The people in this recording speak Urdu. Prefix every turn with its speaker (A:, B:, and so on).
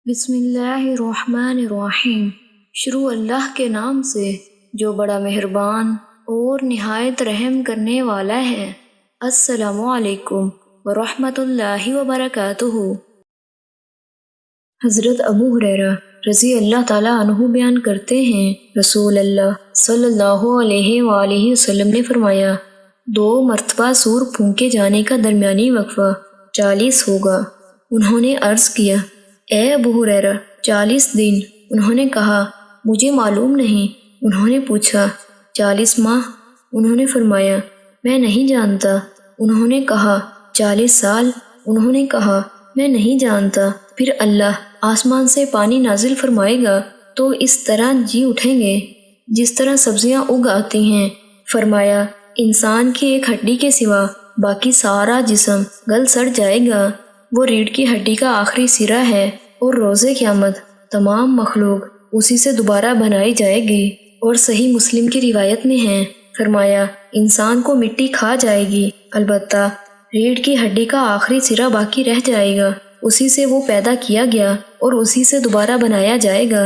A: بسم اللہ الرحمن الرحیم۔ شروع اللہ کے نام سے جو بڑا مہربان اور نہایت رحم کرنے والا ہے۔ السلام علیکم ورحمۃ اللہ وبرکاتہ۔ حضرت ابو ہریرہ رضی اللہ تعالیٰ عنہ بیان کرتے ہیں، رسول اللہ صلی اللہ علیہ وآلہ وسلم نے فرمایا، 2 مرتبہ سور پھونکے جانے کا درمیانی وقفہ 40 ہوگا۔ انہوں نے عرض کیا، اے ابو ہریرہ 40 دن؟ انہوں نے کہا، مجھے معلوم نہیں۔ انہوں نے پوچھا، 40 ماہ؟ انہوں نے فرمایا، میں نہیں جانتا۔ انہوں نے کہا، 40 سال؟ انہوں نے کہا، میں نہیں جانتا۔ پھر اللہ آسمان سے پانی نازل فرمائے گا تو اس طرح جی اٹھیں گے جس طرح سبزیاں اگ آتی ہیں۔ فرمایا، انسان کی ایک ہڈی کے سوا باقی سارا جسم گل سڑ جائے گا، وہ ریڑھ کی ہڈی کا آخری سرا ہے، اور روز قیامت تمام مخلوق اسی سے دوبارہ بنائی جائے گی۔ اور صحیح مسلم کی روایت میں ہے، فرمایا، انسان کو مٹی کھا جائے گی، البتہ ریڑھ کی ہڈی کا آخری سرا باقی رہ جائے گا، اسی سے وہ پیدا کیا گیا اور اسی سے دوبارہ بنایا جائے گا۔